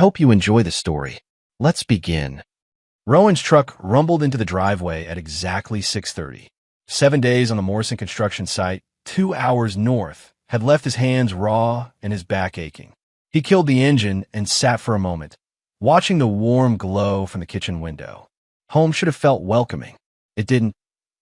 hope you enjoy the story. Let's begin. Rowan's truck rumbled into the driveway at exactly 6:30. 7 days on the Morrison construction site, 2 hours north, had left his hands raw and his back aching. He killed the engine and sat for a moment, watching the warm glow from the kitchen window. Home should have felt welcoming. It didn't.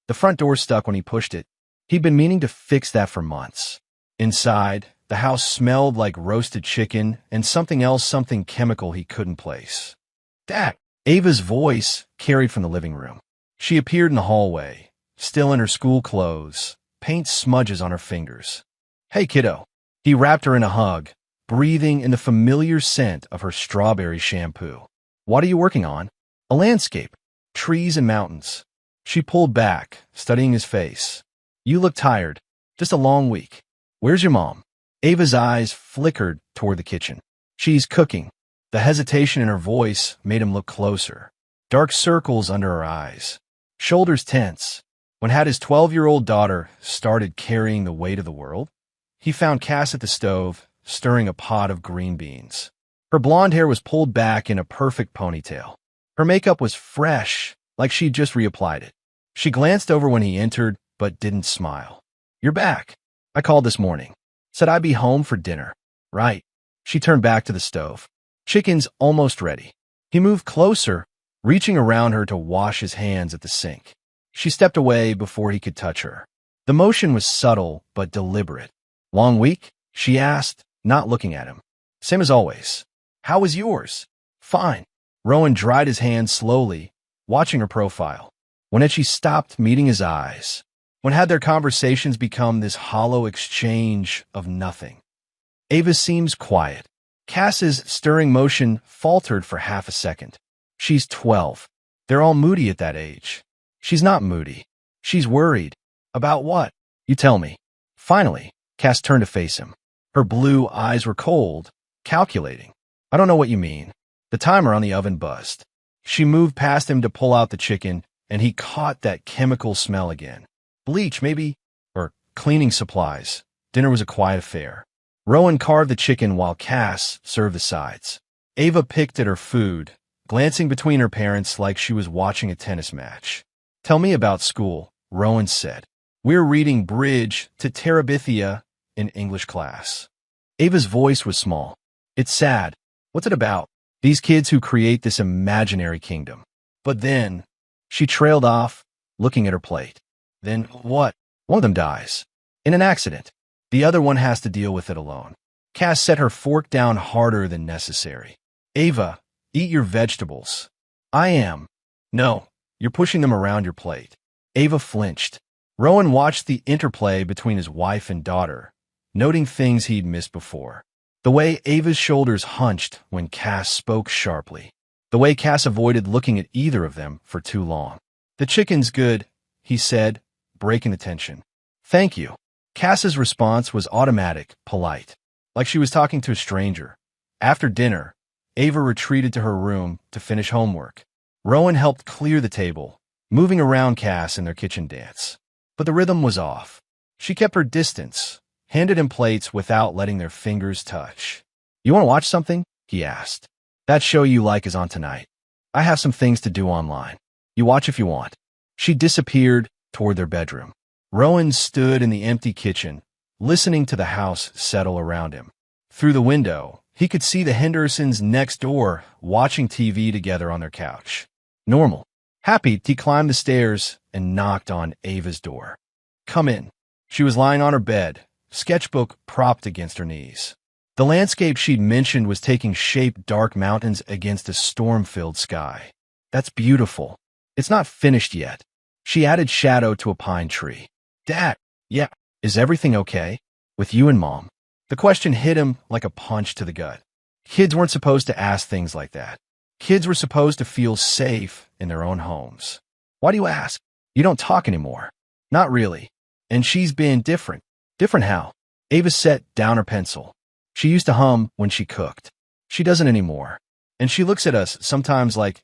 The front door stuck when he pushed it. He'd been meaning to fix that for months. Inside, the house smelled like roasted chicken and something chemical he couldn't place. Dad! Ava's voice carried from the living room. She appeared in the hallway, still in her school clothes, paint smudges on her fingers. Hey, kiddo. He wrapped her in a hug, breathing in the familiar scent of her strawberry shampoo. What are you working on? A landscape. Trees and mountains. She pulled back, studying his face. You look tired. Just a long week. Where's your mom? Ava's eyes flickered toward the kitchen. She's cooking. The hesitation in her voice made him look closer. Dark circles under her eyes. Shoulders tense. When had his 12-year-old daughter started carrying the weight of the world? He found Cass at the stove, stirring a pot of green beans. Her blonde hair was pulled back in a perfect ponytail. Her makeup was fresh, like she'd just reapplied it. She glanced over when he entered, but didn't smile. You're back. I called this morning. Said I'd be home for dinner. Right. She turned back to the stove. Chicken's almost ready. He moved closer, reaching around her to wash his hands at the sink. She stepped away before he could touch her. The motion was subtle but deliberate. Long week? She asked, not looking at him. Same as always. How was yours? Fine. Rowan dried his hands slowly, watching her profile. When had she stopped meeting his eyes? When had their conversations become this hollow exchange of nothing? Ava seems quiet. Cass's stirring motion faltered for half a second. She's 12. They're all moody at that age. She's not moody. She's worried. About what? You tell me. Finally, Cass turned to face him. Her blue eyes were cold, calculating. I don't know what you mean. The timer on the oven buzzed. She moved past him to pull out the chicken, and he caught that chemical smell again. Bleach, maybe, or cleaning supplies. Dinner was a quiet affair. Rowan carved the chicken while Cass served the sides. Ava picked at her food, glancing between her parents like she was watching a tennis match. Tell me about school, Rowan said. We're reading Bridge to Terabithia in English class. Ava's voice was small. It's sad. What's it about? These kids who create this imaginary kingdom. But then, she trailed off, looking at her plate. Then what? One of them dies. In an accident. The other one has to deal with it alone. Cass set her fork down harder than necessary. Ava, eat your vegetables. I am. No, you're pushing them around your plate. Ava flinched. Rowan watched the interplay between his wife and daughter, noting things he'd missed before. The way Ava's shoulders hunched when Cass spoke sharply. The way Cass avoided looking at either of them for too long. The chicken's good, he said, breaking the tension. Thank you. Cass's response was automatic, polite, like she was talking to a stranger. After dinner, Ava retreated to her room to finish homework. Rowan helped clear the table, moving around Cass in their kitchen dance. But the rhythm was off. She kept her distance, handed him plates without letting their fingers touch. You want to watch something? He asked. That show you like is on tonight. I have some things to do online. You watch if you want. She disappeared toward their bedroom. Rowan stood in the empty kitchen, listening to the house settle around him. Through the window, he could see the Hendersons next door watching TV together on their couch. Normal. Happy, he climbed the stairs and knocked on Ava's door. Come in. She was lying on her bed, sketchbook propped against her knees. The landscape she'd mentioned was taking shape, dark mountains against a storm-filled sky. That's beautiful. It's not finished yet. She added shadow to a pine tree. Dad, yeah, is everything okay? With you and Mom? The question hit him like a punch to the gut. Kids weren't supposed to ask things like that. Kids were supposed to feel safe in their own homes. Why do you ask? You don't talk anymore. Not really. And she's been different. Different how? Ava set down her pencil. She used to hum when she cooked. She doesn't anymore. And she looks at us sometimes like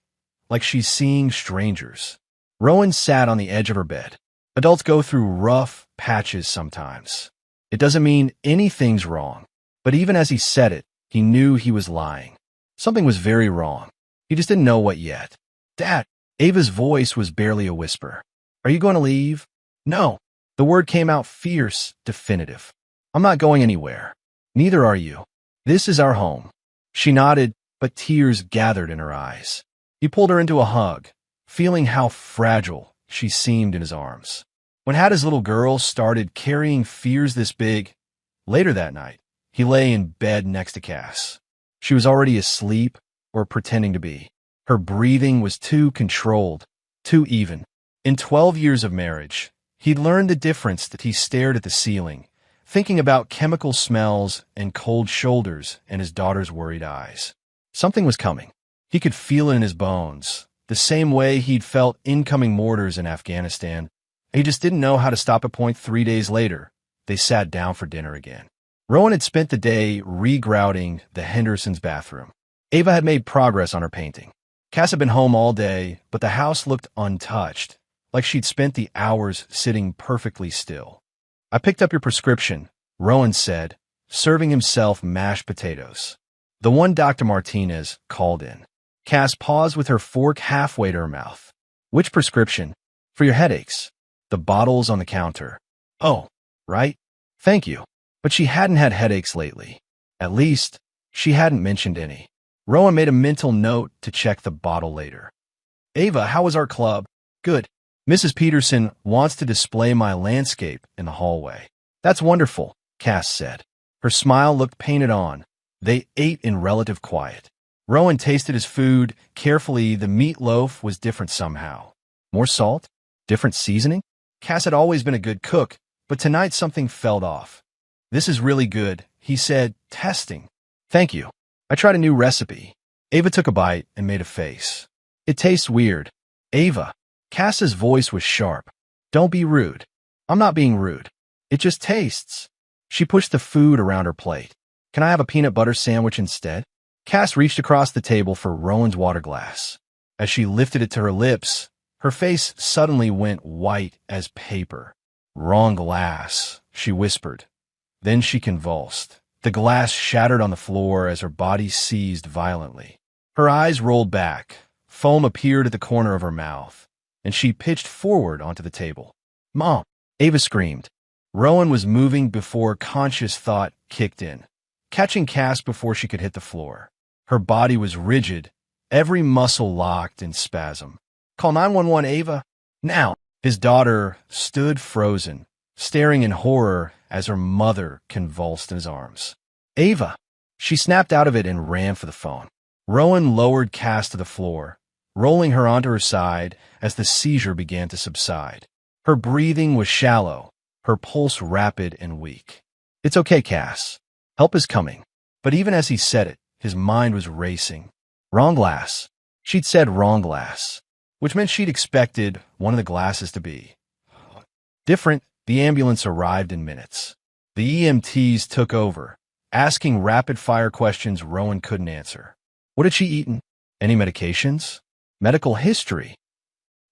she's seeing strangers. Rowan sat on the edge of her bed. Adults go through rough patches sometimes. It doesn't mean anything's wrong. But even as he said it, he knew he was lying. Something was very wrong. He just didn't know what yet. Dad, Ava's voice was barely a whisper. Are you going to leave? No. The word came out fierce, definitive. I'm not going anywhere. Neither are you. This is our home. She nodded, but tears gathered in her eyes. He pulled her into a hug, feeling how fragile she seemed in his arms. When had his little girl started carrying fears this big, later that night, he lay in bed next to Cass. She was already asleep or pretending to be. Her breathing was too controlled, too even. In 12 years of marriage, he'd learned the difference that he stared at the ceiling, thinking about chemical smells and cold shoulders in his daughter's worried eyes. Something was coming. He could feel it in his bones, the same way he'd felt incoming mortars in Afghanistan. He just didn't know how to stop a point. 3 days later, they sat down for dinner again. Rowan had spent the day regrouting the Hendersons' bathroom. Ava had made progress on her painting. Cass had been home all day, but the house looked untouched, like she'd spent the hours sitting perfectly still. I picked up your prescription, Rowan said, serving himself mashed potatoes. The one Dr. Martinez called in. Cass paused with her fork halfway to her mouth. Which prescription? For your headaches. The bottle's on the counter. Oh, right. Thank you. But she hadn't had headaches lately. At least, she hadn't mentioned any. Rowan made a mental note to check the bottle later. Ava, how was our club? Good. Mrs. Peterson wants to display my landscape in the hallway. That's wonderful, Cass said. Her smile looked painted on. They ate in relative quiet. Rowan tasted his food carefully. The meatloaf was different somehow. More salt? Different seasoning? Cass had always been a good cook, but tonight something felt off. This is really good, he said, testing. Thank you. I tried a new recipe. Ava took a bite and made a face. It tastes weird. Ava. Cass's voice was sharp. Don't be rude. I'm not being rude. It just tastes. She pushed the food around her plate. Can I have a peanut butter sandwich instead? Cass reached across the table for Rowan's water glass. As she lifted it to her lips, her face suddenly went white as paper. Wrong glass, she whispered. Then she convulsed. The glass shattered on the floor as her body seized violently. Her eyes rolled back. Foam appeared at the corner of her mouth, and she pitched forward onto the table. Mom! Ava screamed. Rowan was moving before conscious thought kicked in, catching Cass before she could hit the floor. Her body was rigid, every muscle locked in spasm. Call 911, Ava. Now! His daughter stood frozen, staring in horror as her mother convulsed in his arms. Ava! She snapped out of it and ran for the phone. Rowan lowered Cass to the floor, rolling her onto her side as the seizure began to subside. Her breathing was shallow, her pulse rapid and weak. It's okay, Cass. Help is coming. But even as he said it, his mind was racing. Wrong glass. She'd said wrong glass, which meant she'd expected one of the glasses to be different. The ambulance arrived in minutes. The EMTs took over, asking rapid-fire questions Rowan couldn't answer. What had she eaten? Any medications? Medical history?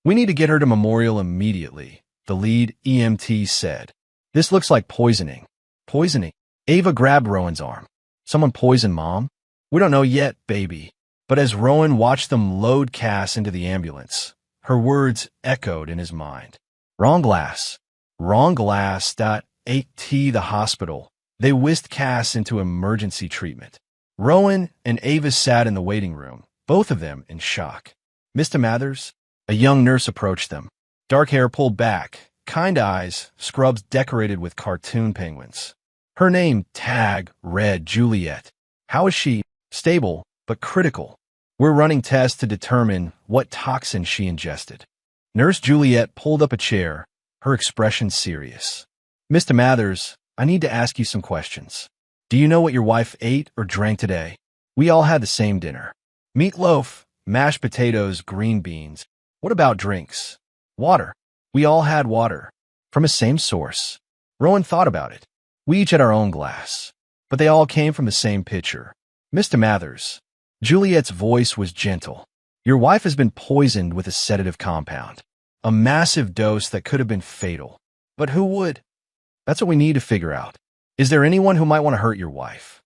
We need to get her to Memorial immediately, the lead EMT said. This looks like poisoning. Poisoning? Ava grabbed Rowan's arm. Someone poisoned Mom? We don't know yet, baby. But as Rowan watched them load Cass into the ambulance, her words echoed in his mind. Wrong glass. Wrong glass. Aita, the hospital. They whisked Cass into emergency treatment. Rowan and Ava sat in the waiting room, both of them in shock. Mr. Mathers? A young nurse approached them. Dark hair pulled back, kind eyes, scrubs decorated with cartoon penguins. Her name tag read Juliet. How is she? Stable, but critical. We're running tests to determine what toxin she ingested. Nurse Juliet pulled up a chair, her expression serious. Mr. Mathers, I need to ask you some questions. Do you know what your wife ate or drank today? We all had the same dinner. Meatloaf, mashed potatoes, green beans. What about drinks? Water. We all had water. From the same source. Rowan thought about it. We each had our own glass. But they all came from the same pitcher. Mr. Mathers. Juliet's voice was gentle. Your wife has been poisoned with a sedative compound. A massive dose that could have been fatal. But who would? That's what we need to figure out. Is there anyone who might want to hurt your wife?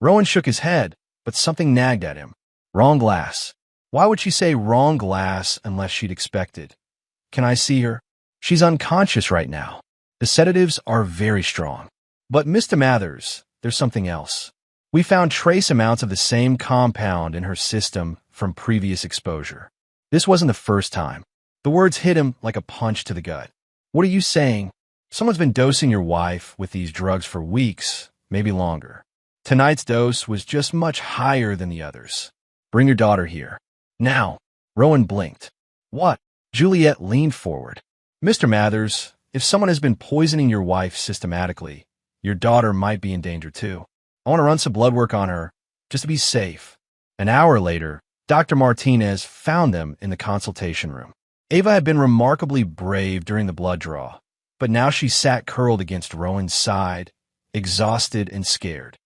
Rowan shook his head, but something nagged at him. Wrong glass. Why would she say wrong glass unless she'd expected? Can I see her? She's unconscious right now. The sedatives are very strong. But Mr. Mathers, there's something else. We found trace amounts of the same compound in her system from previous exposure. This wasn't the first time. The words hit him like a punch to the gut. What are you saying? Someone's been dosing your wife with these drugs for weeks, maybe longer. Tonight's dose was just much higher than the others. Bring your daughter here. Now. Rowan blinked. What? Juliet leaned forward. Mr. Mathers, if someone has been poisoning your wife systematically, your daughter might be in danger too. I want to run some blood work on her, just to be safe. An hour later, Dr. Martinez found them in the consultation room. Ava had been remarkably brave during the blood draw, but now she sat curled against Rowan's side, exhausted and scared.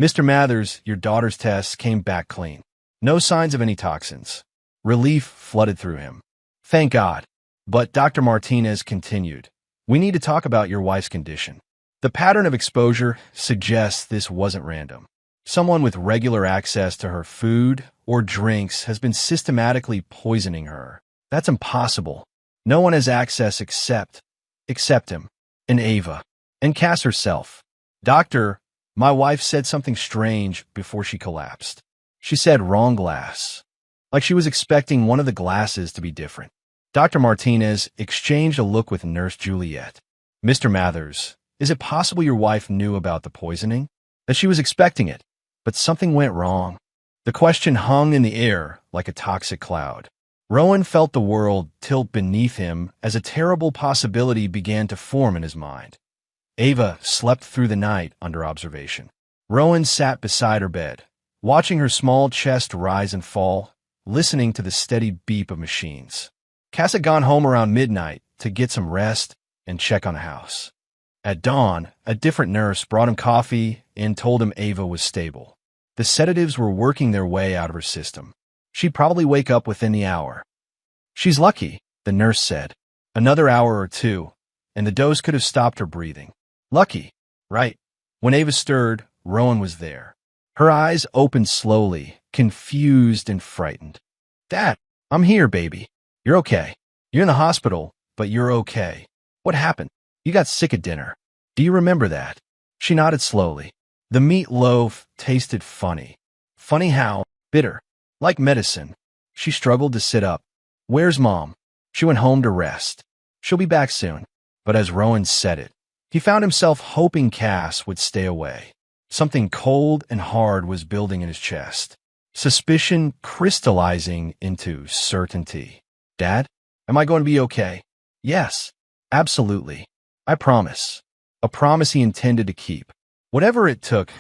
Mr. Mathers, your daughter's tests came back clean. No signs of any toxins. Relief flooded through him. Thank God. But Dr. Martinez continued. We need to talk about your wife's condition. The pattern of exposure suggests this wasn't random. Someone with regular access to her food or drinks has been systematically poisoning her. That's impossible. No one has access except him, and Ava, and Cass herself. Doctor, my wife said something strange before she collapsed. She said wrong glass, like she was expecting one of the glasses to be different. Dr. Martinez exchanged a look with Nurse Juliet. Mr. Mathers, is it possible your wife knew about the poisoning? That she was expecting it, but something went wrong? The question hung in the air like a toxic cloud. Rowan felt the world tilt beneath him as a terrible possibility began to form in his mind. Ava slept through the night under observation. Rowan sat beside her bed, watching her small chest rise and fall, listening to the steady beep of machines. Cass had gone home around midnight to get some rest and check on the house. At dawn, a different nurse brought him coffee and told him Ava was stable. The sedatives were working their way out of her system. She'd probably wake up within the hour. She's lucky, the nurse said. Another hour or two, and the dose could have stopped her breathing. Lucky, right? When Ava stirred, Rowan was there. Her eyes opened slowly, confused and frightened. Dad, I'm here, baby. You're okay. You're in the hospital, but you're okay. What happened? You got sick at dinner. Do you remember that? She nodded slowly. The meatloaf tasted funny. Funny how? Bitter. Like medicine. She struggled to sit up. Where's Mom? She went home to rest. She'll be back soon. But as Rowan said it, he found himself hoping Cass would stay away. Something cold and hard was building in his chest. Suspicion crystallizing into certainty. Dad, am I going to be okay? Yes, absolutely. I promise. A promise he intended to keep. Whatever it took,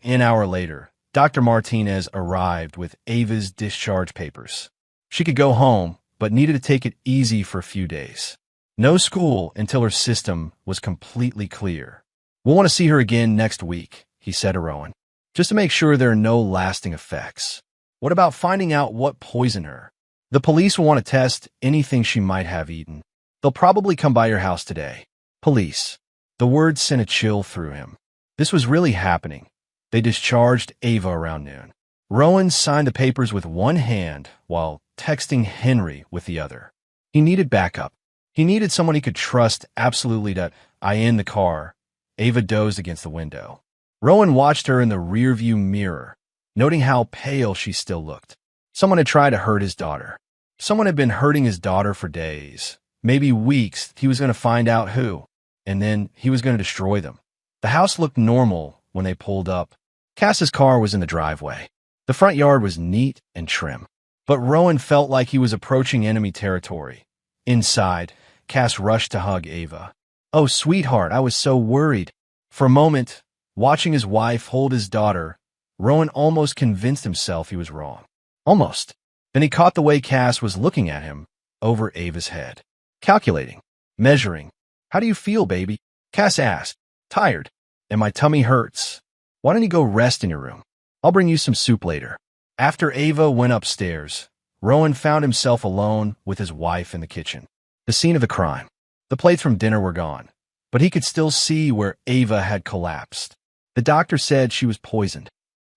an hour later, Dr. Martinez arrived with Ava's discharge papers. She could go home, but needed to take it easy for a few days. No school until her system was completely clear. We'll want to see her again next week, he said to Rowan, just to make sure there are no lasting effects. What about finding out what poisoned her? The police will want to test anything she might have eaten. They'll probably come by your house today. Police. The word sent a chill through him. This was really happening. They discharged Ava around noon. Rowan signed the papers with one hand while texting Henry with the other. He needed backup. He needed someone he could trust absolutely to in the car. Ava dozed against the window. Rowan watched her in the rearview mirror, noting how pale she still looked. Someone had tried to hurt his daughter. Someone had been hurting his daughter for days, maybe weeks. He was going to find out who, and then he was going to destroy them. The house looked normal when they pulled up. Cass's car was in the driveway. The front yard was neat and trim. But Rowan felt like he was approaching enemy territory. Inside, Cass rushed to hug Ava. Oh, sweetheart, I was so worried. For a moment, watching his wife hold his daughter, Rowan almost convinced himself he was wrong. Almost. Then he caught the way Cass was looking at him over Ava's head. Calculating. Measuring. How do you feel, baby? Cass asked. Tired. And my tummy hurts. Why don't you go rest in your room? I'll bring you some soup later. After Ava went upstairs, Rowan found himself alone with his wife in the kitchen. The scene of the crime. The plates from dinner were gone, but he could still see where Ava had collapsed. The doctor said she was poisoned.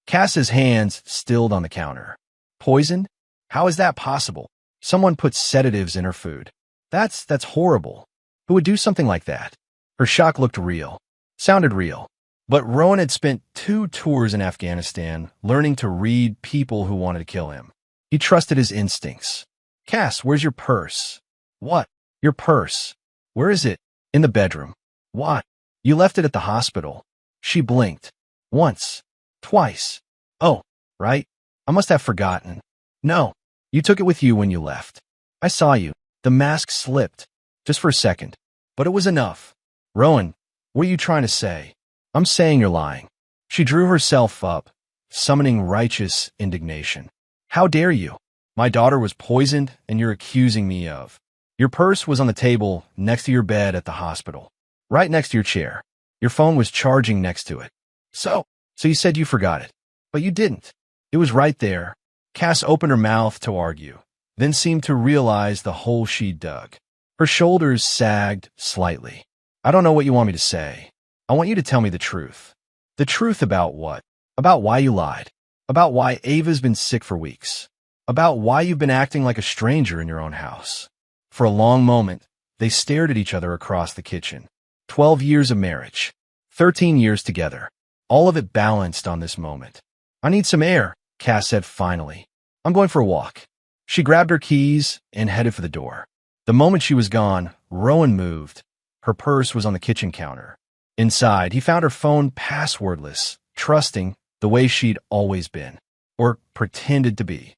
Cass's hands stilled on the counter. Poisoned? How is that possible? Someone put sedatives in her food. That's horrible. Who would do something like that? Her shock looked real. Sounded real. But Rowan had spent 2 tours in Afghanistan learning to read people who wanted to kill him. He trusted his instincts. Cass, where's your purse? What? Your purse. Where is it? In the bedroom. What? You left it at the hospital. She blinked. Once. Twice. Oh, right. I must have forgotten. No. You took it with you when you left. I saw you. The mask slipped. Just for a second. But it was enough. Rowan, what are you trying to say? I'm saying you're lying. She drew herself up, summoning righteous indignation. How dare you? My daughter was poisoned, and you're accusing me of. Your purse was on the table next to your bed at the hospital, right next to your chair. Your phone was charging next to it. So you said you forgot it, but you didn't. It was right there. Cass opened her mouth to argue, then seemed to realize the hole she'd dug. Her shoulders sagged slightly. I don't know what you want me to say. I want you to tell me the truth. The truth about what? About why you lied. About why Ava's been sick for weeks. About why you've been acting like a stranger in your own house. For a long moment, they stared at each other across the kitchen. 12 years of marriage. 13 years together. All of it balanced on this moment. I need some air, Cass said finally. I'm going for a walk. She grabbed her keys and headed for the door. The moment she was gone, Rowan moved. Her purse was on the kitchen counter. Inside, he found her phone passwordless, trusting the way she'd always been, or pretended to be.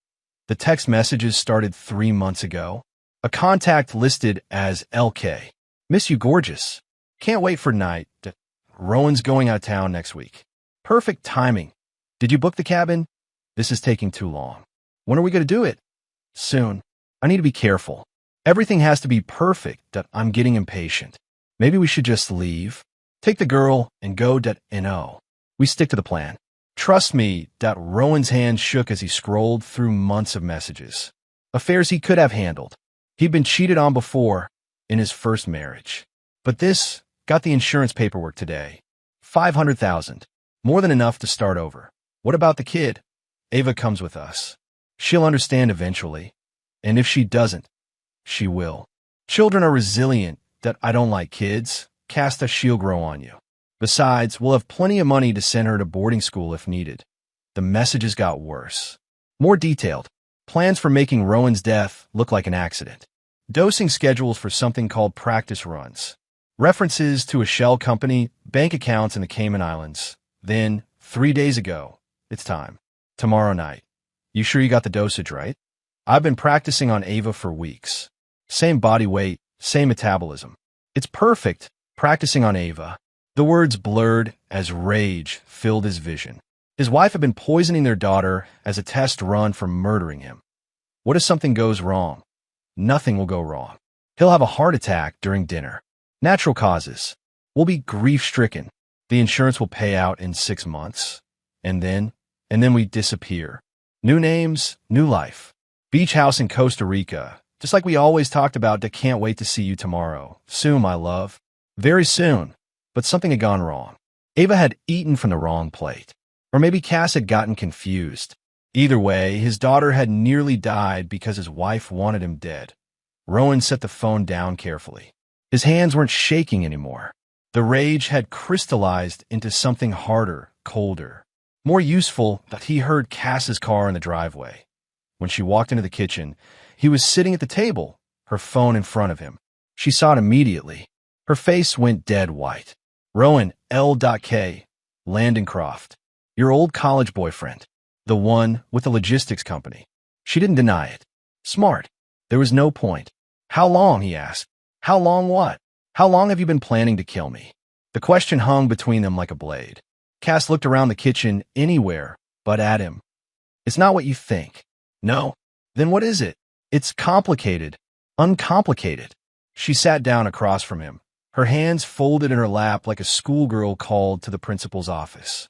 The text messages started 3 months ago. A contact listed as LK. Miss you gorgeous. Can't wait for night. Rowan's going out of town next week. Perfect timing. Did you book the cabin? This is taking too long. When are we going to do it? Soon. I need to be careful. Everything has to be perfect. I'm getting impatient. Maybe we should just leave. Take the girl and go. No. We stick to the plan. Trust me. Rowan's hand shook as he scrolled through months of messages. Affairs he could have handled. He'd been cheated on before in his first marriage. But this got the insurance paperwork today. $500,000. More than enough to start over. What about the kid? Ava comes with us. She'll understand eventually. And if she doesn't, she will. Children are resilient. I don't like kids. Casta, she'll grow on you. Besides, we'll have plenty of money to send her to boarding school if needed. The messages got worse. More detailed. Plans for making Rowan's death look like an accident. Dosing schedules for something called practice runs. References to a shell company, bank accounts in the Cayman Islands. Then, 3 days ago, it's time. Tomorrow night. You sure you got the dosage right? I've been practicing on Ava for weeks. Same body weight, same metabolism. It's perfect, practicing on Ava. The words blurred as rage filled his vision. His wife had been poisoning their daughter as a test run for murdering him. What if something goes wrong? Nothing will go wrong. He'll have a heart attack during dinner. Natural causes. We'll be grief-stricken. The insurance will pay out in 6 months. And then we disappear. New names, new life. Beach house in Costa Rica. Just like we always talked about. Can't wait to see you tomorrow. Soon, my love. Very soon. But something had gone wrong. Ava had eaten from the wrong plate. Or maybe Cass had gotten confused. Either way, his daughter had nearly died because his wife wanted him dead. Rowan set the phone down carefully. His hands weren't shaking anymore. The rage had crystallized into something harder, colder. More useful. That he heard Cass's car in the driveway. When she walked into the kitchen, he was sitting at the table, her phone in front of him. She saw it immediately. Her face went dead white. Rowan, L.K., Landencroft. Your old college boyfriend. The one with the logistics company. She didn't deny it. Smart. There was no point. How long, he asked. How long what? How long have you been planning to kill me? The question hung between them like a blade. Cass looked around the kitchen anywhere but at him. It's not what you think. No? Then what is it? It's complicated. Uncomplicated. She sat down across from him, her hands folded in her lap like a schoolgirl called to the principal's office.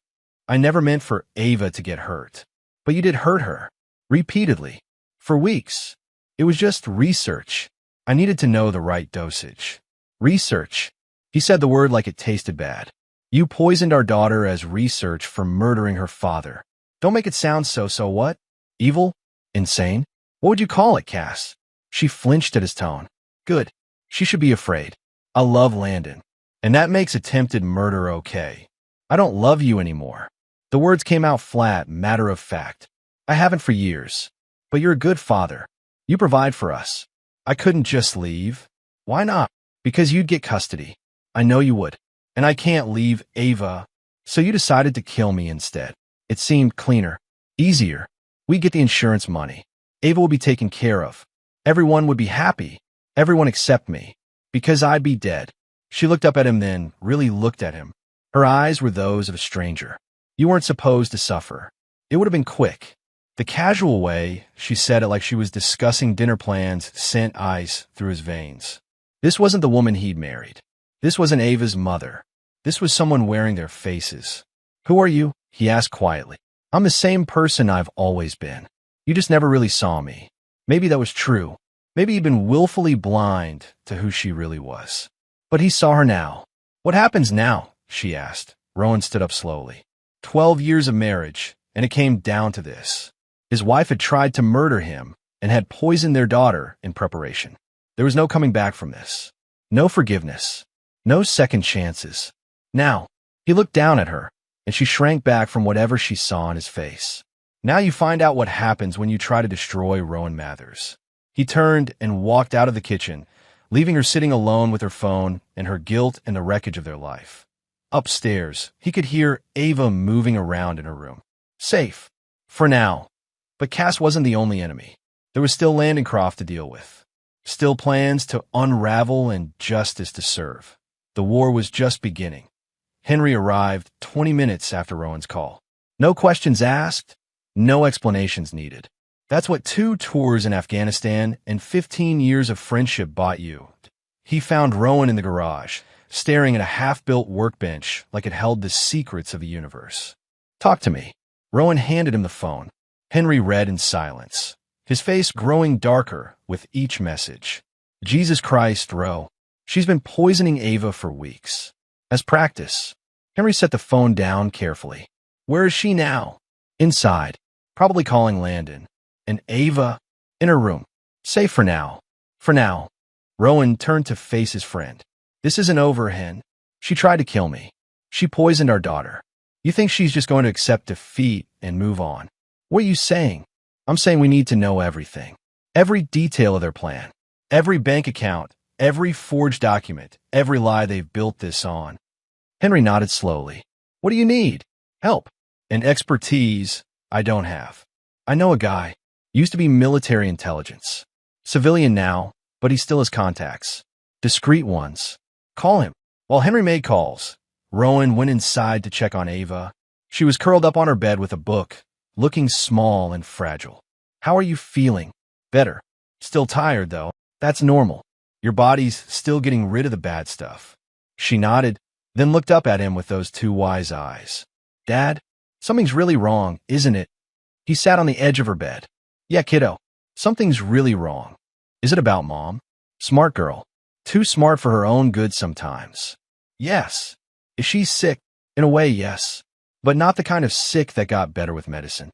I never meant for Ava to get hurt. But you did hurt her. Repeatedly. For weeks. It was just research. I needed to know the right dosage. Research. He said the word like it tasted bad. You poisoned our daughter as research for murdering her father. Don't make it sound so what? Evil? Insane? What would you call it, Cass? She flinched at his tone. Good. She should be afraid. I love Landon. And that makes attempted murder okay. I don't love you anymore. The words came out flat, matter of fact. I haven't for years. But you're a good father. You provide for us. I couldn't just leave. Why not? Because you'd get custody. I know you would. And I can't leave Ava. So you decided to kill me instead. It seemed cleaner. Easier. We get the insurance money. Ava will be taken care of. Everyone would be happy. Everyone except me. Because I'd be dead. She looked up at him then, really looked at him. Her eyes were those of a stranger. You weren't supposed to suffer. It would have been quick. The casual way she said it like she was discussing dinner plans sent ice through his veins. This wasn't the woman he'd married. This wasn't Ava's mother. This was someone wearing their faces. Who are you? He asked quietly. I'm the same person I've always been. You just never really saw me. Maybe that was true. Maybe he'd been willfully blind to who she really was. But he saw her now. What happens now? She asked. Rowan stood up slowly. 12 years of marriage, and it came down to this. His wife had tried to murder him and had poisoned their daughter in preparation. There was no coming back from this. No forgiveness. No second chances. Now, he looked down at her, and she shrank back from whatever she saw in his face. Now you find out what happens when you try to destroy Rowan Mathers. He turned and walked out of the kitchen, leaving her sitting alone with her phone and her guilt and the wreckage of their life. Upstairs, he could hear Ava moving around in her room. Safe. For now. But Cass wasn't the only enemy. There was still Landencroft to deal with. Still plans to unravel and justice to serve. The war was just beginning. Henry arrived 20 minutes after Rowan's call. No questions asked, no explanations needed. That's what 2 tours in Afghanistan and 15 years of friendship bought you. He found Rowan in the garage, staring at a half-built workbench like it held the secrets of the universe. Talk to me. Rowan handed him the phone. Henry read in silence, his face growing darker with each message. Jesus Christ, Ro. She's been poisoning Ava for weeks. As practice. Henry set the phone down carefully. Where is she now? Inside. Probably calling Landon. And Ava? In her room. Safe for now. For now. Rowan turned to face his friend. This isn't over, Hen. She tried to kill me. She poisoned our daughter. You think she's just going to accept defeat and move on? What are you saying? I'm saying we need to know everything. Every detail of their plan. Every bank account. Every forged document. Every lie they've built this on. Henry nodded slowly. What do you need? Help. And expertise I don't have. I know a guy. Used to be military intelligence. Civilian now, but he still has contacts. Discreet ones. Call him. While Henry made calls, Rowan went inside to check on Ava. She was curled up on her bed with a book, looking small and fragile. How are you feeling? Better. Still tired, though. That's normal. Your body's still getting rid of the bad stuff. She nodded, then looked up at him with those 2 wise eyes. Dad, something's really wrong, isn't it? He sat on the edge of her bed. Yeah, kiddo. Something's really wrong. Is it about Mom? Smart girl. Too smart for her own good sometimes. Yes. Is she sick? In a way, yes. But not the kind of sick that got better with medicine.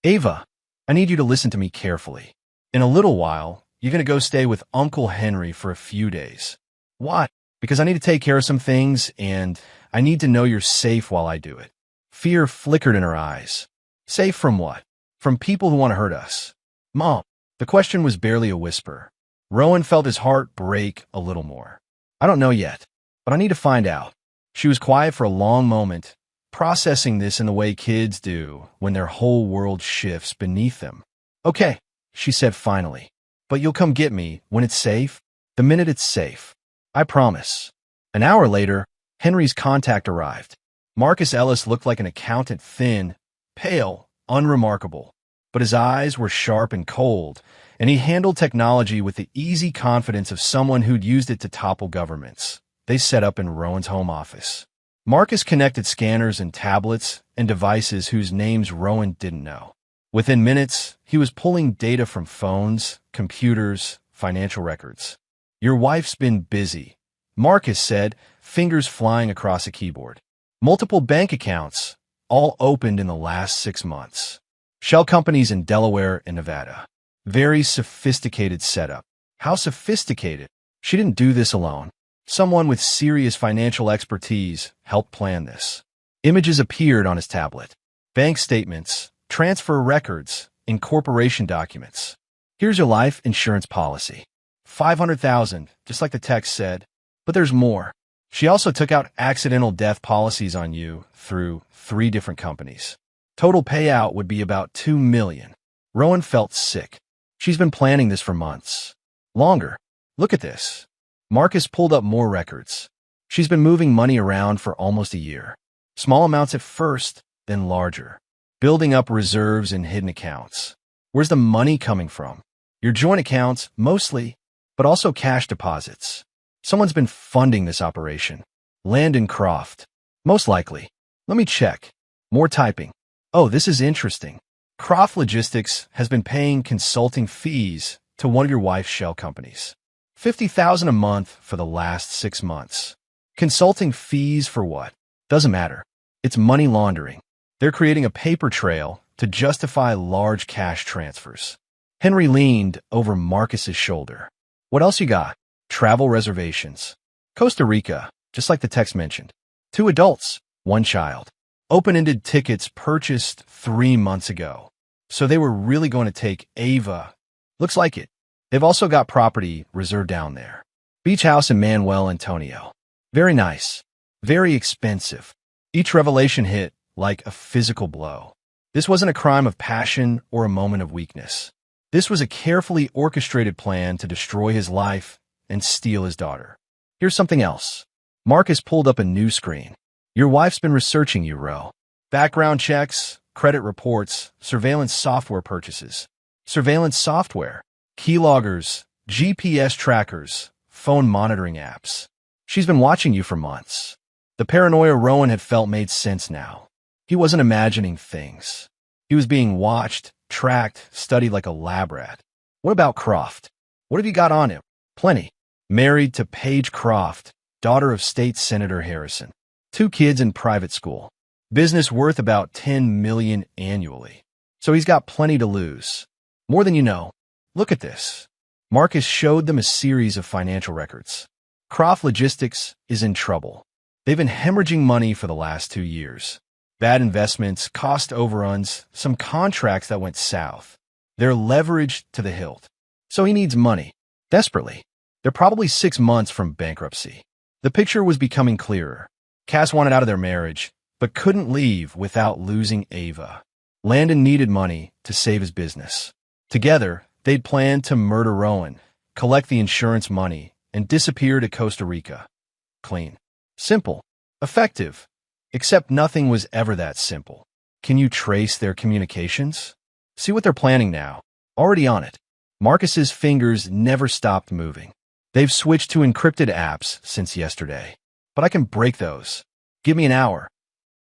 Ava, I need you to listen to me carefully. In a little while, you're going to go stay with Uncle Henry for a few days. Why? Because I need to take care of some things, and I need to know you're safe while I do it. Fear flickered in her eyes. Safe from what? From people who want to hurt us. Mom. The question was barely a whisper. Rowan felt his heart break a little more. I don't know yet, but I need to find out. She was quiet for a long moment, processing this in the way kids do when their whole world shifts beneath them. Okay, she said finally. But you'll come get me when it's safe? The minute it's safe. I promise. An hour later, Henry's contact arrived. Marcus Ellis looked like an accountant, thin, pale, unremarkable. But his eyes were sharp and cold, and he handled technology with the easy confidence of someone who'd used it to topple governments. They set up in Rowan's home office. Marcus connected scanners and tablets and devices whose names Rowan didn't know. Within minutes, he was pulling data from phones, computers, financial records. Your wife's been busy, Marcus said, fingers flying across a keyboard. Multiple bank accounts, all opened in the last 6 months. Shell companies in Delaware and Nevada. Very sophisticated setup. How sophisticated? She didn't do this alone. Someone with serious financial expertise helped plan this. Images appeared on his tablet. Bank statements, transfer records, incorporation documents. Here's your life insurance policy. $500,000, just like the text said. But there's more. She also took out accidental death policies on you through 3 different companies. Total payout would be about $2 million. Rowan felt sick. She's been planning this for months. Longer. Look at this. Marcus pulled up more records. She's been moving money around for almost a year. Small amounts at first, then larger. Building up reserves in hidden accounts. Where's the money coming from? Your joint accounts, mostly, but also cash deposits. Someone's been funding this operation. Landon Croft. Most likely. Let me check. More typing. Oh, this is interesting. Croft Logistics has been paying consulting fees to one of your wife's shell companies. $50,000 a month for the last 6 months. Consulting fees for what? Doesn't matter. It's money laundering. They're creating a paper trail to justify large cash transfers. Henry leaned over Marcus's shoulder. What else you got? Travel reservations. Costa Rica, just like the text mentioned. 2 adults, 1 child. Open-ended tickets purchased 3 months ago. So they were really going to take Ava. Looks like it. They've also got property reserved down there. Beach house in Manuel Antonio. Very nice. Very expensive. Each revelation hit like a physical blow. This wasn't a crime of passion or a moment of weakness. This was a carefully orchestrated plan to destroy his life and steal his daughter. Here's something else. Marcus pulled up a new screen. Your wife's been researching you, Ro. Background checks, credit reports, surveillance software purchases. Surveillance software, keyloggers, GPS trackers, phone monitoring apps. She's been watching you for months. The paranoia Rowan had felt made sense now. He wasn't imagining things. He was being watched, tracked, studied like a lab rat. What about Croft? What have you got on him? Plenty. Married to Paige Croft, daughter of State Senator Harrison. 2 kids in private school. Business worth about $10 million annually. So he's got plenty to lose. More than you know. Look at this. Marcus showed them a series of financial records. Croft Logistics is in trouble. They've been hemorrhaging money for the last 2 years. Bad investments, cost overruns, some contracts that went south. They're leveraged to the hilt. So he needs money. Desperately. They're probably 6 months from bankruptcy. The picture was becoming clearer. Cass wanted out of their marriage, but couldn't leave without losing Ava. Landon needed money to save his business. Together, they'd planned to murder Rowan, collect the insurance money, and disappear to Costa Rica. Clean. Simple. Effective. Except nothing was ever that simple. Can you trace their communications? See what they're planning now. Already on it. Marcus's fingers never stopped moving. They've switched to encrypted apps since yesterday. But I can break those. Give me an hour.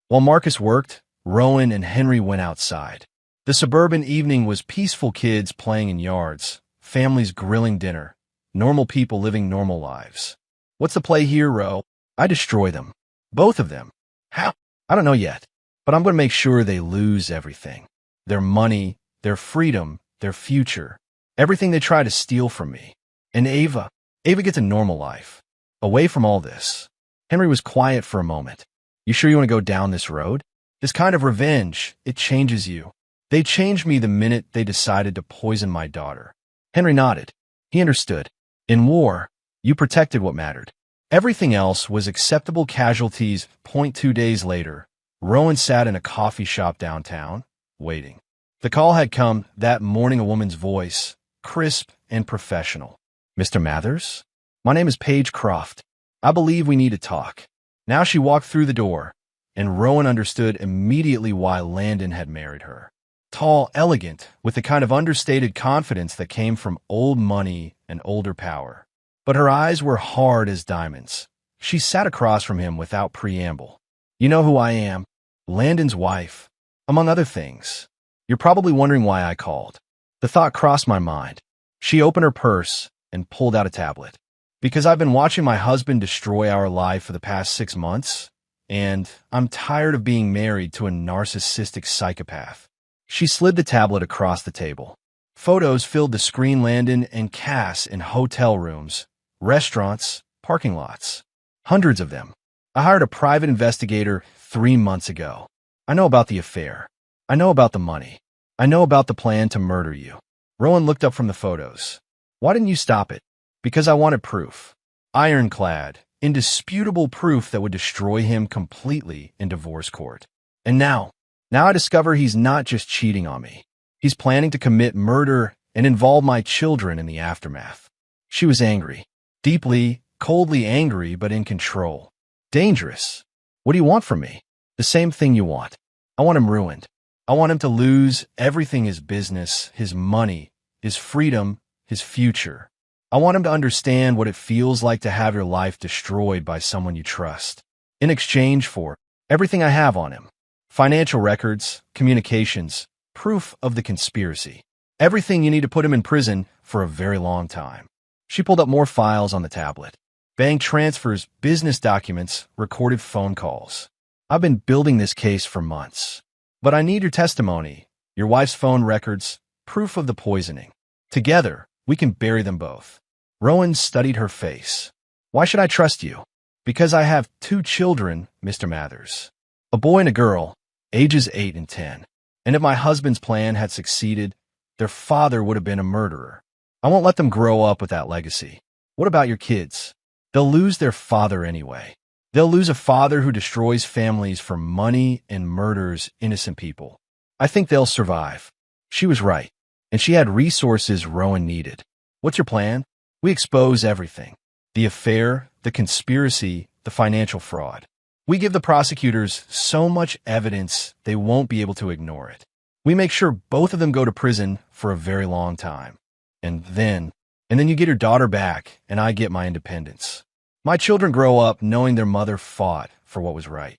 While Marcus worked, Rowan and Henry went outside. The suburban evening was peaceful kids playing in yards, families grilling dinner, normal people living normal lives. What's the play here, Ro? I destroy them. Both of them. How? I don't know yet. But I'm going to make sure they lose everything. Their money, their freedom, their future. Everything they try to steal from me. And Ava. Ava gets a normal life. Away from all this. Henry was quiet for a moment. You sure you want to go down this road? This kind of revenge, it changes you. They changed me the minute they decided to poison my daughter. Henry nodded. He understood. In war, you protected what mattered. Everything else was acceptable casualties. 2 days later, Rowan sat in a coffee shop downtown, waiting. The call had come that morning, a woman's voice, crisp and professional. Mr. Mathers? My name is Paige Croft. I believe we need to talk. Now she walked through the door, and Rowan understood immediately why Landon had married her. Tall, elegant, with the kind of understated confidence that came from old money and older power. But her eyes were hard as diamonds. She sat across from him without preamble. You know who I am? Landon's wife, among other things. You're probably wondering why I called. The thought crossed my mind. She opened her purse and pulled out a tablet. Because I've been watching my husband destroy our life for the past 6 months, and I'm tired of being married to a narcissistic psychopath. She slid the tablet across the table. Photos filled the screen. Landon and Cass in hotel rooms, restaurants, parking lots. Hundreds of them. I hired a private investigator 3 months ago. I know about the affair. I know about the money. I know about the plan to murder you. Rowan looked up from the photos. Why didn't you stop it? Because I wanted proof. Ironclad, indisputable proof that would destroy him completely in divorce court. And now I discover he's not just cheating on me. He's planning to commit murder and involve my children in the aftermath. She was angry. Deeply, coldly angry, but in control. Dangerous. What do you want from me? The same thing you want. I want him ruined. I want him to lose everything: his business, his money, his freedom, his future. I want him to understand what it feels like to have your life destroyed by someone you trust. In exchange for everything I have on him. Financial records, communications, proof of the conspiracy. Everything you need to put him in prison for a very long time. She pulled up more files on the tablet. Bank transfers, business documents, recorded phone calls. I've been building this case for months. But I need your testimony, your wife's phone records, proof of the poisoning. Together, we can bury them both. Rowan studied her face. Why should I trust you? Because I have 2 children, Mr. Mathers. A boy and a girl, ages 8 and 10. And if my husband's plan had succeeded, their father would have been a murderer. I won't let them grow up with that legacy. What about your kids? They'll lose their father anyway. They'll lose a father who destroys families for money and murders innocent people. I think they'll survive. She was right, and she had resources Rowan needed. What's your plan? We expose everything. The affair, the conspiracy, the financial fraud. We give the prosecutors so much evidence they won't be able to ignore it. We make sure both of them go to prison for a very long time. And then you get your daughter back, and I get my independence. My children grow up knowing their mother fought for what was right.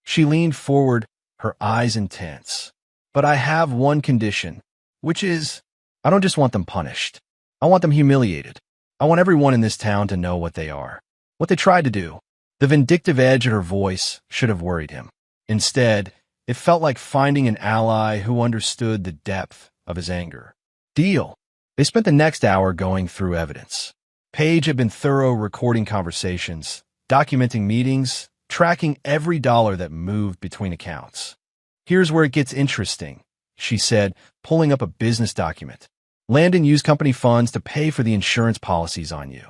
She leaned forward, her eyes intense. But I have one condition, which is, I don't just want them punished. I want them humiliated. I want everyone in this town to know what they are, what they tried to do. The vindictive edge at her voice should have worried him. Instead, it felt like finding an ally who understood the depth of his anger. Deal. They spent the next hour going through evidence. Paige had been thorough, recording conversations, documenting meetings, tracking every dollar that moved between accounts. Here's where it gets interesting, she said, pulling up a business document. Landon used company funds to pay for the insurance policies on you.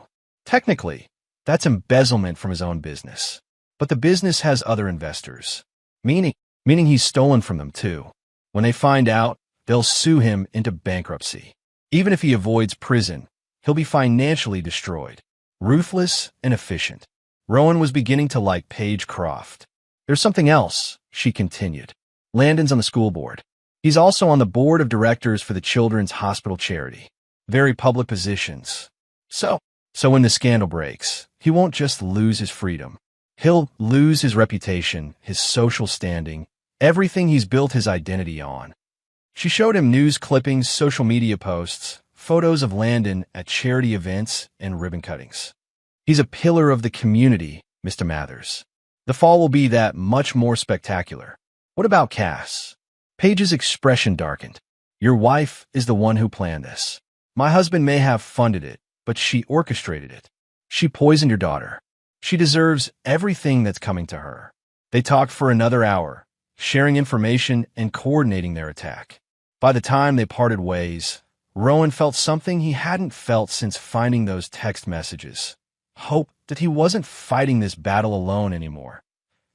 Technically, that's embezzlement from his own business. But the business has other investors, meaning he's stolen from them too. When they find out, they'll sue him into bankruptcy. Even if he avoids prison, he'll be financially destroyed. Ruthless and efficient. Rowan was beginning to like Paige Croft. There's something else, she continued. Landon's on the school board. He's also on the board of directors for the Children's Hospital charity. Very public positions. So when the scandal breaks, he won't just lose his freedom. He'll lose his reputation, his social standing, everything he's built his identity on. She showed him news clippings, social media posts, photos of Landon at charity events and ribbon cuttings. He's a pillar of the community, Mr. Mathers. The fall will be that much more spectacular. What about Cass? Paige's expression darkened. Your wife is the one who planned this. My husband may have funded it, but she orchestrated it. She poisoned your daughter. She deserves everything that's coming to her. They talked for another hour, sharing information and coordinating their attack. By the time they parted ways, Rowan felt something he hadn't felt since finding those text messages. Hope that he wasn't fighting this battle alone anymore.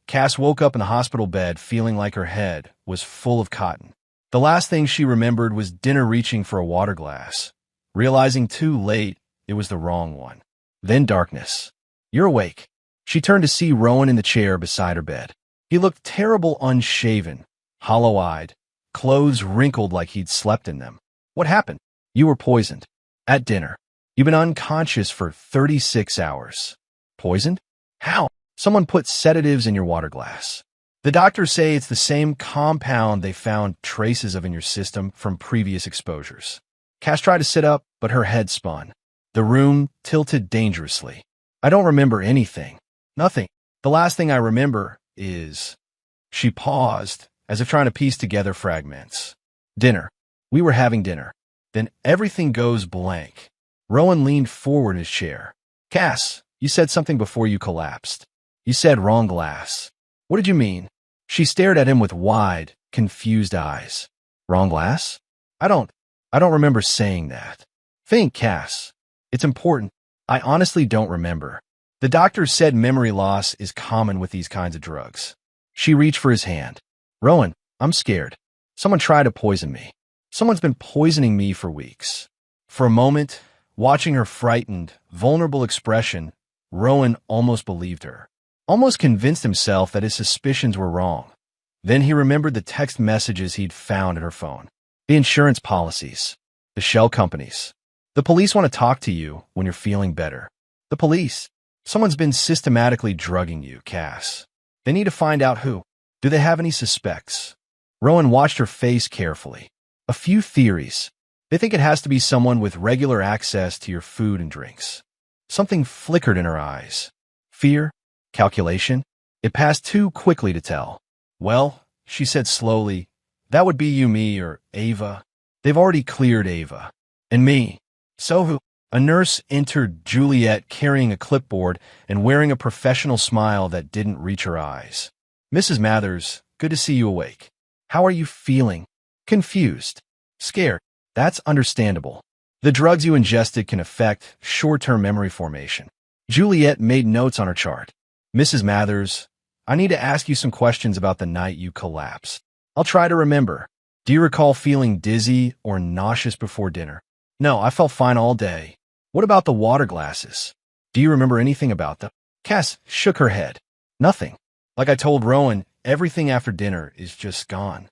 Cass woke up in the hospital bed feeling like her head was full of cotton. The last thing she remembered was dinner, reaching for a water glass, realizing too late it was the wrong one. Then darkness. You're awake. She turned to see Rowan in the chair beside her bed. He looked terrible, unshaven, hollow-eyed, clothes wrinkled like he'd slept in them. What happened? You were poisoned. At dinner. You've been unconscious for 36 hours. Poisoned? How? Someone put sedatives in your water glass. The doctors say it's the same compound they found traces of in your system from previous exposures. Cass tried to sit up, but her head spun. The room tilted dangerously. I don't remember anything. Nothing. The last thing I remember is... She paused, as if trying to piece together fragments. Dinner. We were having dinner. Then everything goes blank. Rowan leaned forward in his chair. Cass, you said something before you collapsed. You said wrong glass. What did you mean? She stared at him with wide, confused eyes. Wrong glass? I don't remember saying that. Think, Cass. It's important. I honestly don't remember. The doctor said memory loss is common with these kinds of drugs. She reached for his hand. Rowan, I'm scared. Someone tried to poison me. Someone's been poisoning me for weeks. For a moment, watching her frightened, vulnerable expression, Rowan almost believed her. Almost convinced himself that his suspicions were wrong. Then he remembered the text messages he'd found in her phone. The insurance policies. The shell companies. The police want to talk to you when you're feeling better. The police. Someone's been systematically drugging you, Cass. They need to find out who. Do they have any suspects? Rowan watched her face carefully. A few theories. They think it has to be someone with regular access to your food and drinks. Something flickered in her eyes. Fear? Calculation? It passed too quickly to tell. Well, she said slowly, that would be you, me, or Ava. They've already cleared Ava. And me. So who? A nurse entered Juliet carrying a clipboard and wearing a professional smile that didn't reach her eyes. Mrs. Mathers, good to see you awake. How are you feeling? Confused. Scared. That's understandable. The drugs you ingested can affect short-term memory formation. Juliet made notes on her chart. Mrs. Mathers, I need to ask you some questions about the night you collapsed. I'll try to remember. Do you recall feeling dizzy or nauseous before dinner? No, I felt fine all day. What about the water glasses? Do you remember anything about them? Cass shook her head. Nothing. Like I told Rowan, everything after dinner is just gone.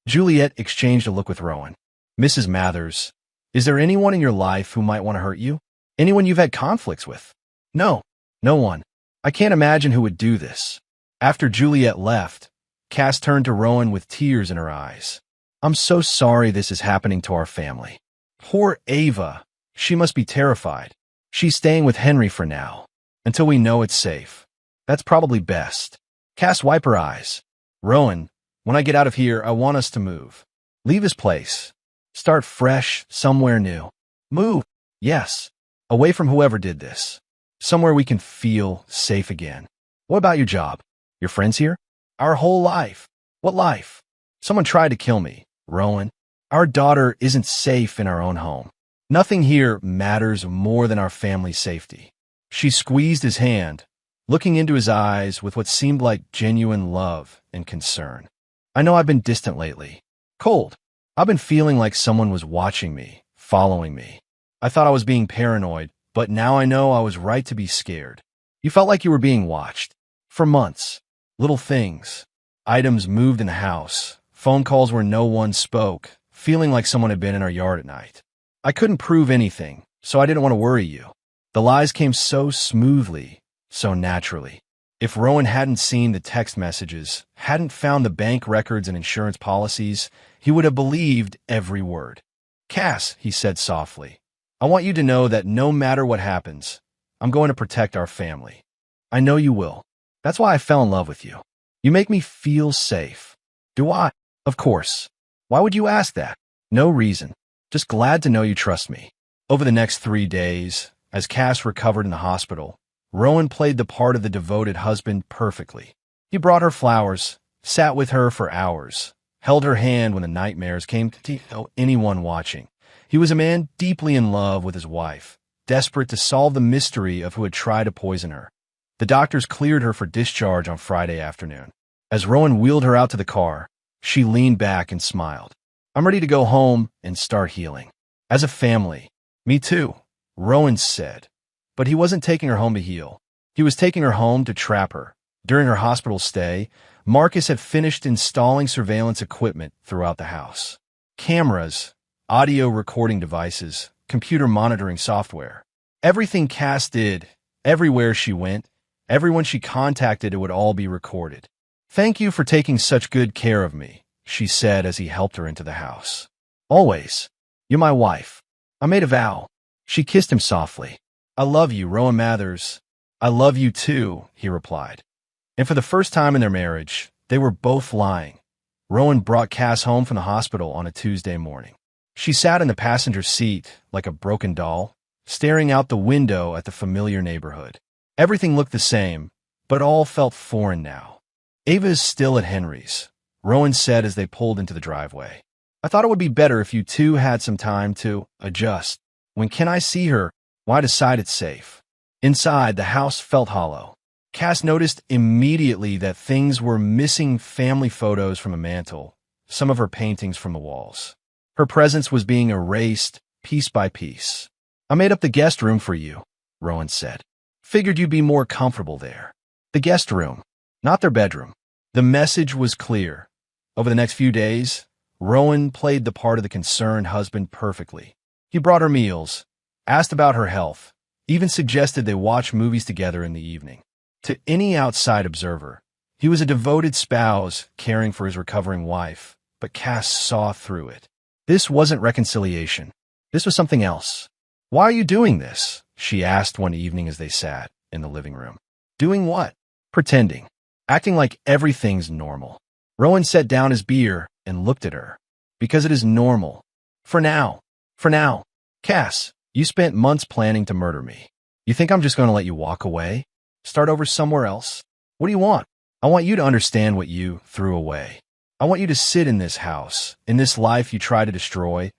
Juliet exchanged a look with Rowan. Mrs. Mathers, is there anyone in your life who might want to hurt you? Anyone you've had conflicts with? No, no one. I can't imagine who would do this. After Juliet left, Cass turned to Rowan with tears in her eyes. I'm so sorry this is happening to our family. Poor Ava. She must be terrified. She's staying with Henry for now, until we know it's safe. That's probably best. Cass wiped her eyes. Rowan, when I get out of here, I want us to move. Leave this place. Start fresh, somewhere new. Move. Yes. Away from whoever did this. Somewhere we can feel safe again. What about your job? Your friends here? Our whole life. What life? Someone tried to kill me, Rowan. Our daughter isn't safe in our own home. Nothing here matters more than our family's safety. She squeezed his hand, looking into his eyes with what seemed like genuine love and concern. I know I've been distant lately. Cold. I've been feeling like someone was watching me, following me. I thought I was being paranoid, but now I know I was right to be scared. You felt like you were being watched. For months. Little things. Items moved in the house. Phone calls where no one spoke, feeling like someone had been in our yard at night. I couldn't prove anything, so I didn't want to worry you. The lies came so smoothly, so naturally. If Rowan hadn't seen the text messages, hadn't found the bank records and insurance policies, he would have believed every word. Cass, he said softly, I want you to know that no matter what happens, I'm going to protect our family. I know you will. That's why I fell in love with you. You make me feel safe. Do I? Of course. Why would you ask that? No reason. Just glad to know you trust me. Over the next 3 days, as Cass recovered in the hospital, Rowan played the part of the devoted husband perfectly. He brought her flowers, sat with her for hours, held her hand when the nightmares came to anyone watching. He was a man deeply in love with his wife, desperate to solve the mystery of who had tried to poison her. The doctors cleared her for discharge on Friday afternoon. As Rowan wheeled her out to the car, she leaned back and smiled. I'm ready to go home and start healing. As a family. Me too, Rowan said. But he wasn't taking her home to heal. He was taking her home to trap her. During her hospital stay, Marcus had finished installing surveillance equipment throughout the house. Cameras, audio recording devices, computer monitoring software. Everything Cass did, everywhere she went, everyone she contacted, it would all be recorded. Thank you for taking such good care of me, she said as he helped her into the house. Always. You're my wife. I made a vow. She kissed him softly. I love you, Rowan Mathers. I love you too, he replied. And for the first time in their marriage, they were both lying. Rowan brought Cass home from the hospital on a Tuesday morning. She sat in the passenger seat like a broken doll, staring out the window at the familiar neighborhood. Everything looked the same, but all felt foreign now. "Ava is still at Henry's," Rowan said as they pulled into the driveway. "I thought it would be better if you two had some time to adjust. When can I see her? Why decide it's safe?" Inside, the house felt hollow. Cass noticed immediately that things were missing: family photos from a mantel, some of her paintings from the walls. Her presence was being erased piece by piece. "I made up the guest room for you," Rowan said. "Figured you'd be more comfortable there." The guest room, not their bedroom. The message was clear. Over the next few days, Rowan played the part of the concerned husband perfectly. He brought her meals, asked about her health, even suggested they watch movies together in the evening. To any outside observer, he was a devoted spouse caring for his recovering wife, but Cass saw through it. This wasn't reconciliation. This was something else. "Why are you doing this?" she asked one evening as they sat in the living room. "Doing what?" "Pretending. Acting like everything's normal." Rowan set down his beer and looked at her. "Because it is normal. For now. For now. Cass, you spent months planning to murder me. You think I'm just going to let you walk away? Start over somewhere else? What do you want? I want you to understand what you threw away. I want you to sit in this house, in this life you try to destroy,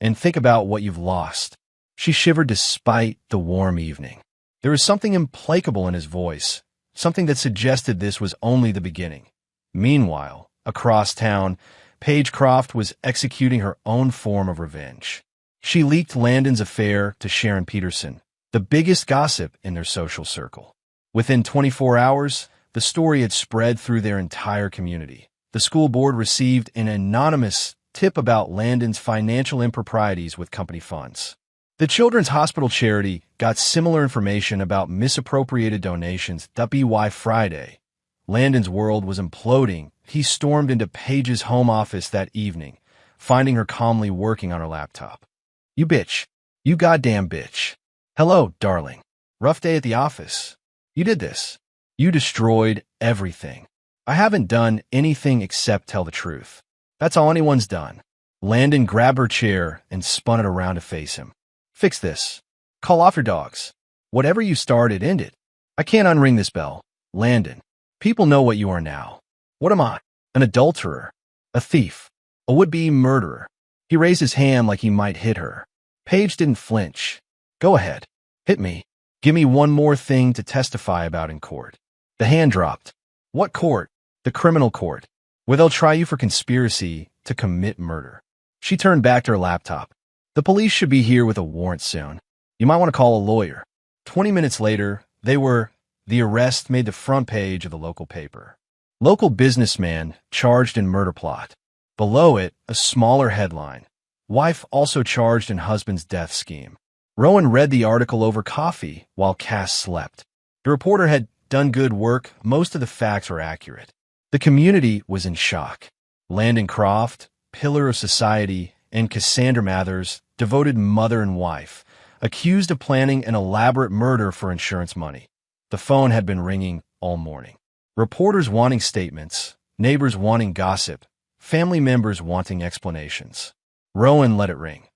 and think about what you've lost." She shivered despite the warm evening. There was something implacable in his voice, something that suggested this was only the beginning. Meanwhile, across town, Paige Croft was executing her own form of revenge. She leaked Landon's affair to Sharon Peterson, the biggest gossip in their social circle. Within 24 hours, the story had spread through their entire community. The school board received an anonymous tip about Landon's financial improprieties with company funds. The Children's Hospital charity got similar information about misappropriated donations. By Friday, Landon's world was imploding. He stormed into Paige's home office that evening, finding her calmly working on her laptop. "You bitch. You goddamn bitch. Hello, darling. Rough day at the office. You did this. You destroyed everything." "I haven't done anything except tell the truth. That's all anyone's done." Landon grabbed her chair and spun it around to face him. "Fix this. Call off your dogs. Whatever you started, end it. I can't unring this bell. Landon, people know what you are now. What am I? An adulterer? A thief? A would-be murderer?" He raised his hand like he might hit her. Paige didn't flinch. "Go ahead. Hit me. Give me one more thing to testify about in court." The hand dropped. "What court?" "The criminal court, where they'll try you for conspiracy to commit murder." She turned back to her laptop. "The police should be here with a warrant soon. You might want to call a lawyer." 20 minutes later, the arrest made the front page of the local paper. "Local businessman charged in murder plot." Below it, a smaller headline: "Wife also charged in husband's death scheme." Rowan read the article over coffee while Cass slept. The reporter had done good work. Most of the facts were accurate. The community was in shock. Landon Croft, pillar of society, and Cassandra Mathers, devoted mother and wife, accused of planning an elaborate murder for insurance money. The phone had been ringing all morning. Reporters wanting statements, neighbors wanting gossip, family members wanting explanations. Rowan let it ring.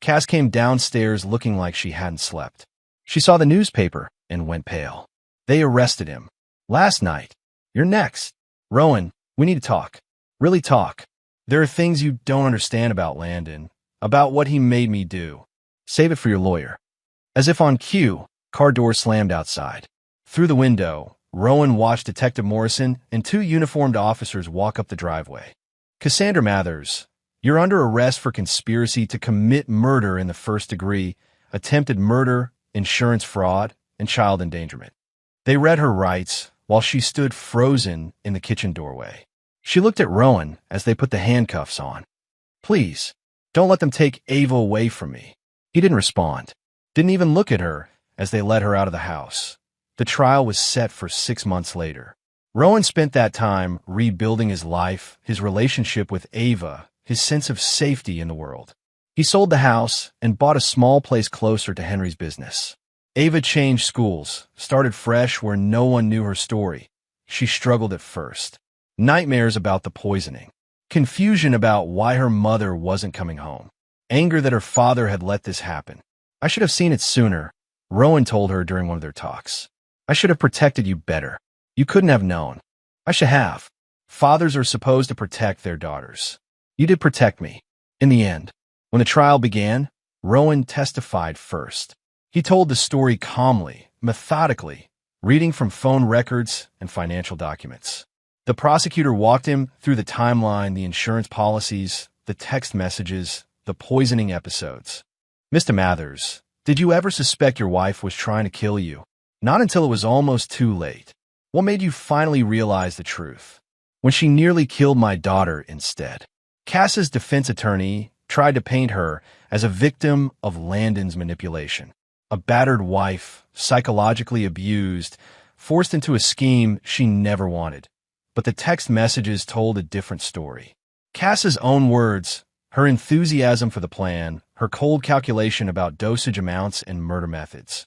Cass came downstairs looking like she hadn't slept. She saw the newspaper and went pale. "They arrested him. Last night. You're next. Rowan, we need to talk. Really talk. There are things you don't understand about Landon, about what he made me do. Save it for your lawyer." As if on cue, car door slammed outside. Through the window, Rowan watched Detective Morrison and two uniformed officers walk up the driveway. "Cassandra Mathers, you're under arrest for conspiracy to commit murder in the first degree, attempted murder, insurance fraud, and child endangerment." They read her rights while she stood frozen in the kitchen doorway. She looked at Rowan as they put the handcuffs on. "Please, don't let them take Ava away from me." He didn't respond, didn't even look at her as they led her out of the house. The trial was set for 6 months later. Rowan spent that time rebuilding his life, his relationship with Ava, his sense of safety in the world. He sold the house and bought a small place closer to Henry's business. Ava changed schools, started fresh where no one knew her story. She struggled at first. Nightmares about the poisoning. confusion about why her mother wasn't coming home, anger that her father had let this happen. "I should have seen it sooner," Rowan told her during one of their talks. "I should have protected you better. You couldn't have known. I should have. Fathers are supposed to protect their daughters. You did protect me." In the end, when the trial began, Rowan testified first. He told the story calmly, methodically, reading from phone records and financial documents. The prosecutor walked him through the timeline, the insurance policies, the text messages, the poisoning episodes. "Mr. Mathers, did you ever suspect your wife was trying to kill you?" "Not until it was almost too late." "What made you finally realize the truth?" "When she nearly killed my daughter instead." Cass's defense attorney tried to paint her as a victim of Landon's manipulation. A battered wife, psychologically abused, forced into a scheme she never wanted. But the text messages told a different story. Cass's own words, her enthusiasm for the plan, her cold calculation about dosage amounts and murder methods.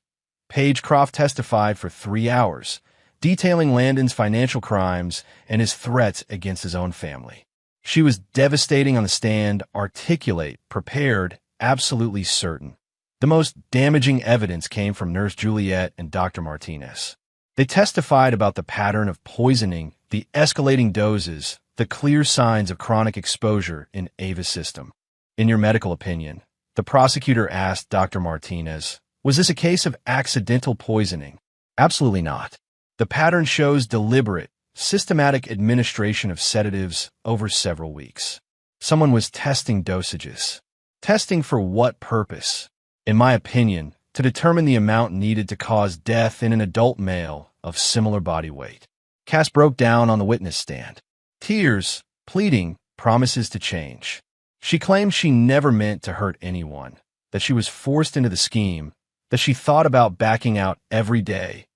Pagecroft testified for 3 hours, detailing Landon's financial crimes and his threats against his own family. She was devastating on the stand, articulate, prepared, absolutely certain. The most damaging evidence came from Nurse Juliet and Dr. Martinez. They testified about the pattern of poisoning, the escalating doses, the clear signs of chronic exposure in Ava's system. "In your medical opinion," the prosecutor asked Dr. Martinez, "was this a case of accidental poisoning?" "Absolutely not. The pattern shows deliberate, systematic administration of sedatives over several weeks. Someone was testing dosages. Testing for what purpose? In my opinion, to determine the amount needed to cause death in an adult male of similar body weight." Cass broke down on the witness stand. Tears, pleading, promises to change. She claimed she never meant to hurt anyone, that she was forced into the scheme, that she thought about backing out every day.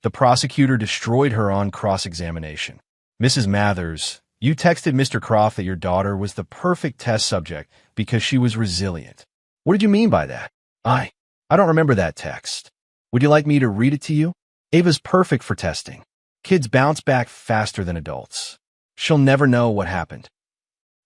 The prosecutor destroyed her on cross-examination. "Mrs. Mathers, you texted Mr. Croft that your daughter was the perfect test subject because she was resilient. What did you mean by that?" I don't remember that text. Would you like me to read it to you?" "Ava's perfect for testing. Kids bounce back faster than adults. She'll never know what happened."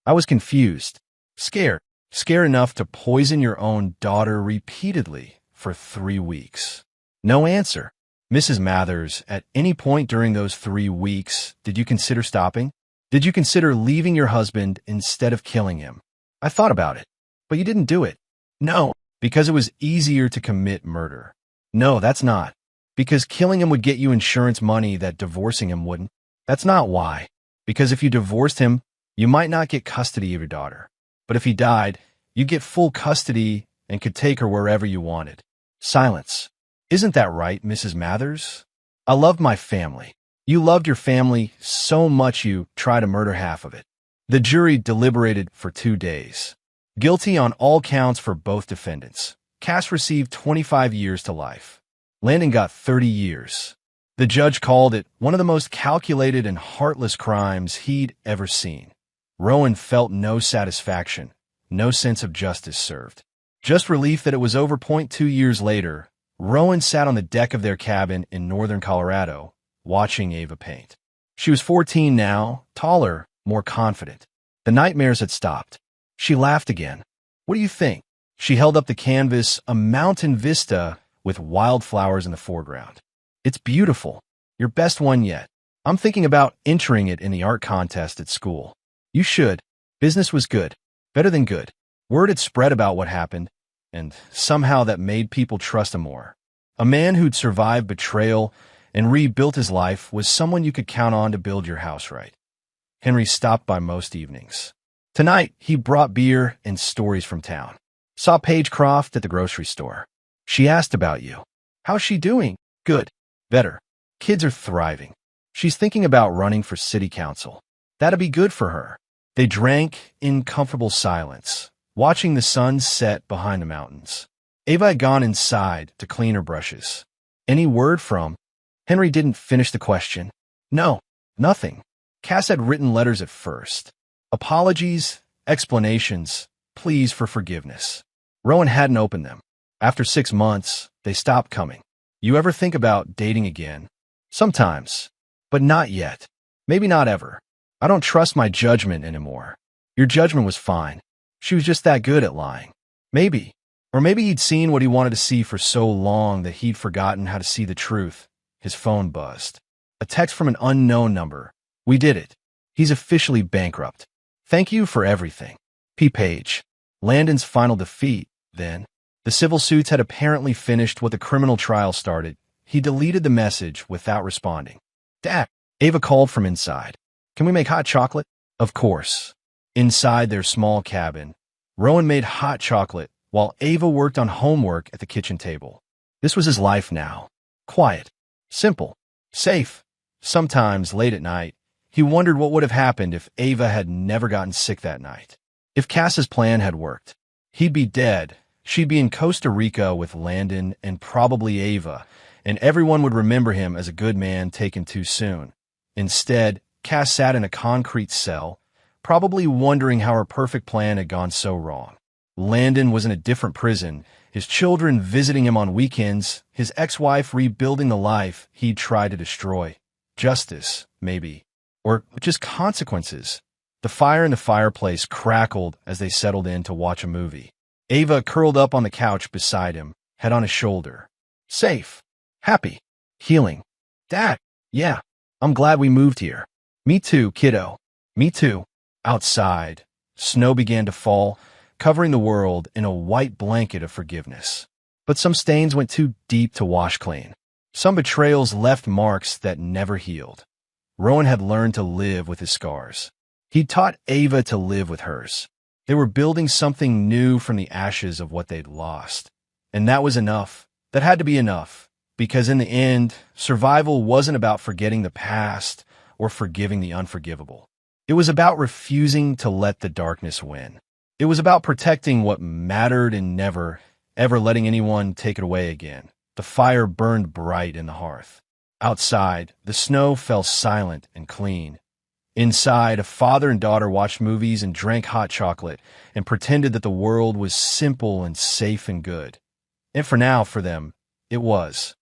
"I was confused. Scared enough to poison your own daughter repeatedly for 3 weeks. No answer." "Mrs. Mathers, at any point during those 3 weeks, did you consider stopping? Did you consider leaving your husband instead of killing him?" "I thought about it." "But you didn't do it." "No, because it was easier to commit murder." "No, that's not. Because killing him would get you insurance money that divorcing him wouldn't." "That's not why. Because if you divorced him, you might not get custody of your daughter. But if he died, you'd get full custody and could take her wherever you wanted." Silence. "Isn't that right, Mrs. Mathers? I loved my family." "You loved your family so much you tried to murder half of it." The jury deliberated for 2 days. Guilty on all counts for both defendants. Cass received 25 years to life. Landon got 30 years. The judge called it one of the most calculated and heartless crimes he'd ever seen. Rowan felt no satisfaction, no sense of justice served. Just relief that it was over. 2 years later, Rowan sat on the deck of their cabin in northern Colorado, watching Ava paint. She was 14 now, taller, more confident. The nightmares had stopped. She laughed again. "What do you think?" She held up the canvas, a mountain vista with wildflowers in the foreground. "It's beautiful. Your best one yet. I'm thinking about entering it in the art contest at school." "You should. Business was good. Better than good." Word had spread about what happened, and somehow that made people trust him more. A man who'd survived betrayal and rebuilt his life was someone you could count on to build your house right. Henry stopped by most evenings. Tonight, he brought beer and stories from town. Saw Pagecroft at the grocery store. "She asked about you." "How's she doing?" "Good. Better. Kids are thriving. She's thinking about running for city council. That'd be good for her." They drank in comfortable silence, watching the sun set behind the mountains. Ava had gone inside to clean her brushes. "Any word from—" Henry didn't finish the question. "No, nothing." Cass had written letters at first. Apologies, explanations, pleas for forgiveness. Rowan hadn't opened them. After 6 months, they stopped coming. "You ever think about dating again?" "Sometimes, but not yet. Maybe not ever. I don't trust my judgment anymore." Your judgment was fine. She was just that good at lying. Maybe. Or maybe he'd seen what he wanted to see for so long that he'd forgotten how to see the truth. His phone buzzed. A text from an unknown number. We did it. He's officially bankrupt. Thank you for everything. P. Page. Landon's final defeat, then. The civil suits had apparently finished what the criminal trial started. He deleted the message without responding. Dad, Ava called from inside. Can we make hot chocolate? Of course. Inside their small cabin, Rowan made hot chocolate while Ava worked on homework at the kitchen table. This was his life now. Quiet. Simple. Safe. Sometimes, late at night, he wondered what would have happened if Ava had never gotten sick that night. If Cass's plan had worked, he'd be dead. She'd be in Costa Rica with Landon and probably Ava, and everyone would remember him as a good man taken too soon. Instead, Cass sat in a concrete cell, probably wondering how her perfect plan had gone so wrong. Landon was in a different prison, his children visiting him on weekends, his ex-wife rebuilding the life he'd tried to destroy. Justice, maybe. Or just consequences. The fire in the fireplace crackled as they settled in to watch a movie. Ava curled up on the couch beside him, head on his shoulder. Safe. Happy. Healing. Dad. Yeah. I'm glad we moved here. Me too, kiddo. Me too. Outside, snow began to fall, covering the world in a white blanket of forgiveness. But some stains went too deep to wash clean. Some betrayals left marks that never healed. Rowan had learned to live with his scars. He'd taught Ava to live with hers. They were building something new from the ashes of what they'd lost. And that was enough. That had to be enough. Because in the end, survival wasn't about forgetting the past or forgiving the unforgivable. It was about refusing to let the darkness win. It was about protecting what mattered and never, ever letting anyone take it away again. The fire burned bright in the hearth. Outside, the snow fell silent and clean. Inside, a father and daughter watched movies and drank hot chocolate and pretended that the world was simple and safe and good. And for now, for them, it was.